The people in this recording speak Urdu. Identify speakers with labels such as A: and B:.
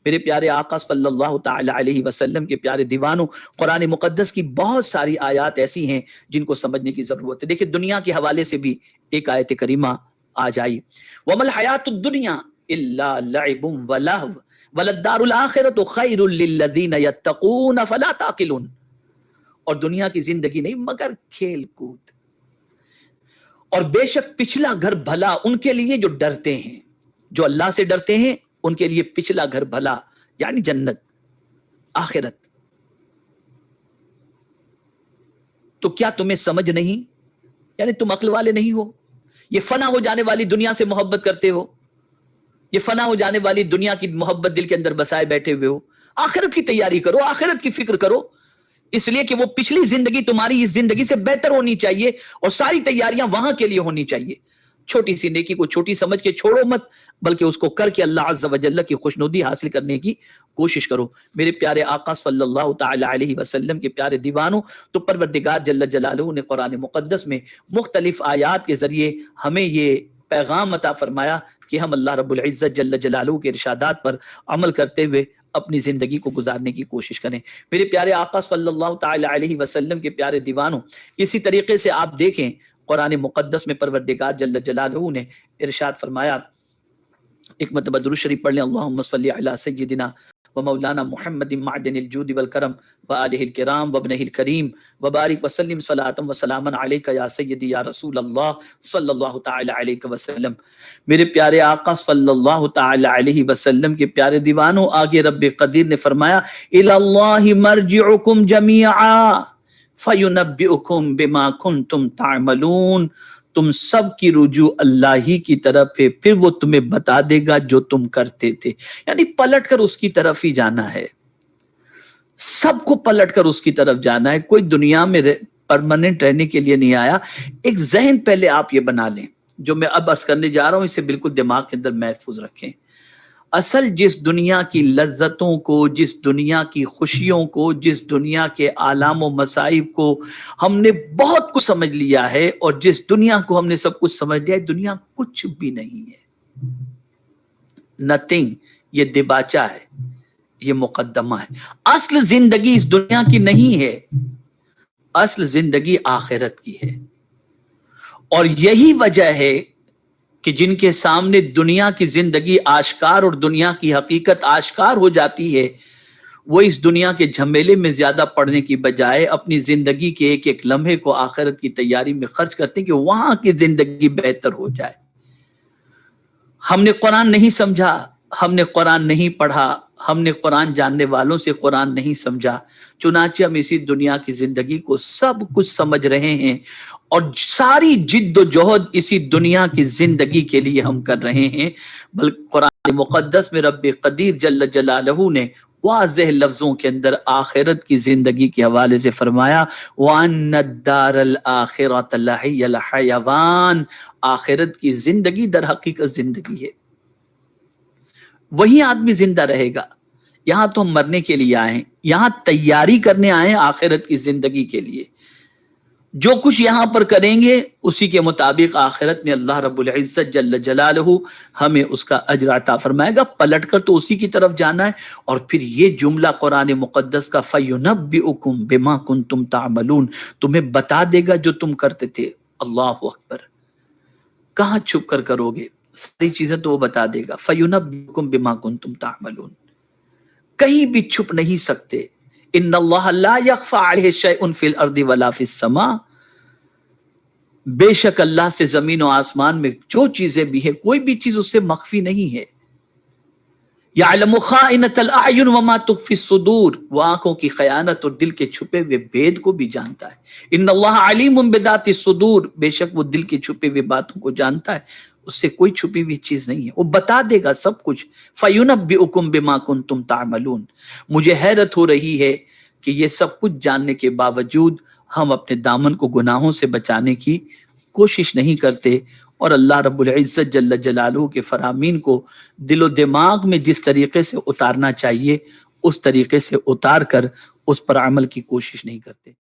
A: میرے پیارے آقا صلی اللہ تعالی علیہ وسلم کے پیارے دیوانوں، قرآن مقدس کی بہت ساری آیات ایسی ہیں جن کو سمجھنے کی ضرورت ہے۔ دیکھیں دنیا کے حوالے سے بھی ایک آیت کریمہ آج آئی، وَمَا الْحَيَاةُ الدُّنْيَا إِلَّا لَعِبٌ وَلَهْوٌ وَلَلدَّارُ الْآخِرَةُ خَيْرٌ لِلَّذِينَ يَتَّقُونَ فَلَا تَعْقِلُونَ، اور دنیا کی زندگی نہیں مگر کھیل کود، اور بے شک پچھلا گھر بھلا ان کے لیے جو ڈرتے ہیں، جو اللہ سے ڈرتے ہیں ان کے لیے پچھلا گھر بھلا، یعنی جنت، آخرت۔ تو کیا تمہیں سمجھ نہیں، یعنی تم عقل والے نہیں ہو؟ یہ فنا ہو جانے والی دنیا سے محبت کرتے ہو، یہ فنا ہو جانے والی دنیا کی محبت دل کے اندر بسائے بیٹھے ہوئے ہو۔ آخرت کی تیاری کرو، آخرت کی فکر کرو، اس لیے کہ وہ پچھلی زندگی تمہاری اس زندگی سے بہتر ہونی چاہیے، اور ساری تیاریاں وہاں کے لیے ہونی چاہیے۔ چھوٹی سی نیکی کو چھوٹی سمجھ کے چھوڑو مت، بلکہ اس کو کر کے اللہ عز و جل کی خوشنودی حاصل کرنے کی کوشش کرو۔ میرے پیارے آقا صلی اللہ تعالی علیہ وسلم کے پیارے دیوانوں، تو پروردگار جل جلالہ نے قرآن مقدس میں مختلف آیات کے ذریعے ہمیں یہ پیغام عطا فرمایا کہ ہم اللہ رب العزت جل جلالہ کے ارشادات پر عمل کرتے ہوئے اپنی زندگی کو گزارنے کی کوشش کریں۔ میرے پیارے آقا صلی اللہ تعالی علیہ وسلم کے پیارے دیوانوں، اسی طریقے سے آپ دیکھیں قرآن مقدس میں پروردگار جل جلالہ نے ارشاد فرمایا، ایک مرتبہ درود شریف پڑھ لیں، اللہم صلی علی سیدنا و مولانا محمد معدن الجود والکرم و آلہ الکرام و ابنہ الکریم وبارک وسلم صلاۃ و سلاما علیک یا سیدی یا رسول اللہ صلی اللہ تعالی علیہ وسلم۔ میرے پیارے آقا صلی اللہ تعالی علیہ وسلم کے پیارے دیوانوں، آگے رب قدیر نے فرمایا، الی اللہ مرجعکم جمیعا فینبئکم بما کنتم تعملون، تم سب کی رجوع اللہ ہی کی طرف ہے، پھر وہ تمہیں بتا دے گا جو تم کرتے تھے۔ یعنی پلٹ کر اس کی طرف ہی جانا ہے، سب کو پلٹ کر اس کی طرف جانا ہے۔ کوئی دنیا میں پرماننٹ رہنے کے لیے نہیں آیا۔ ایک ذہن پہلے آپ یہ بنا لیں، جو میں اب عرض کرنے جا رہا ہوں اسے بالکل دماغ کے اندر محفوظ رکھیں۔ اصل جس دنیا کی لذتوں کو، جس دنیا کی خوشیوں کو، جس دنیا کے آلام و مصائب کو ہم نے بہت کچھ سمجھ لیا ہے، اور جس دنیا کو ہم نے سب کچھ سمجھ لیا ہے، دنیا کچھ بھی نہیں ہے، نتھنگ، یہ دباچہ ہے، یہ مقدمہ ہے۔ اصل زندگی اس دنیا کی نہیں ہے، اصل زندگی آخرت کی ہے۔ اور یہی وجہ ہے کہ جن کے سامنے دنیا کی زندگی آشکار اور دنیا کی حقیقت آشکار ہو جاتی ہے، وہ اس دنیا کے جھمیلے میں زیادہ پڑنے کی بجائے اپنی زندگی کے ایک ایک لمحے کو آخرت کی تیاری میں خرچ کرتے ہیں کہ وہاں کی زندگی بہتر ہو جائے۔ ہم نے قرآن نہیں سمجھا، ہم نے قرآن نہیں پڑھا، ہم نے قرآن جاننے والوں سے قرآن نہیں سمجھا، چنانچہ ہم اسی دنیا کی زندگی کو سب کچھ سمجھ رہے ہیں، اور ساری جد و جہد اسی دنیا کی زندگی کے لیے ہم کر رہے ہیں۔ بلکہ قرآن مقدس میں رب قدیر جل جلالہ نے واضح لفظوں کے اندر آخرت کی زندگی کے حوالے سے فرمایا، وَأَنَّ الدَّارَ الْآخِرَةَ لَهِيَ الْحَيَوَانُ، آخرت کی زندگی در حقیقت زندگی ہے، وہی آدمی زندہ رہے گا۔ یہاں تو ہم مرنے کے لیے آئے ہیں، یہاں تیاری کرنے آئے ہیں آخرت کی زندگی کے لیے۔ جو کچھ یہاں پر کریں گے اسی کے مطابق آخرت میں اللہ رب العزت جل جلالہ ہمیں اس کا اجر عطا فرمائے گا۔ پلٹ کر تو اسی کی طرف جانا ہے۔ اور پھر یہ جملہ قرآن مقدس کا فَيُنَبِّئُكُم بِمَا كُنتُمْ تَعْمَلُونَ، تمہیں بتا دے گا جو تم کرتے تھے۔ اللہ اکبر، کہاں چھپ کر کرو گے؟ ساری چیزیں تو وہ بتا دے گا۔ فَيُنَبِّئُكُم بِمَا كُنتُمْ تَعْمَلُونَ، کہیں بھی چھپ نہیں سکتے۔ ان اللہ لا یخفی علیہ شیء فی الارض ولا فی السماء، بے شک اللہ سے زمین و آسمان میں جو چیزیں بھی ہیں کوئی بھی چیز اس سے مخفی نہیں ہے۔ یعلم خائنۃ الاعین وما تخفی الصدور، وہ آنکھوں کی خیانت اور دل کے چھپے ہوئے بید کو بھی جانتا ہے۔ ان اللہ علیم بذات الصدور، بے شک وہ دل کے چھپے ہوئے باتوں کو جانتا ہے، اس سے کوئی چھپی ہوئی چیز نہیں ہے، وہ بتا دے گا سب کچھ۔ فَيُنَبِّئُكُم بِمَا كُنتُمْ تَعْمَلُونَ، مجھے حیرت ہو رہی ہے کہ یہ سب کچھ جاننے کے باوجود ہم اپنے دامن کو گناہوں سے بچانے کی کوشش نہیں کرتے، اور اللہ رب العزت جل جلالہ کے فرامین کو دل و دماغ میں جس طریقے سے اتارنا چاہیے اس طریقے سے اتار کر اس پر عمل کی کوشش نہیں کرتے۔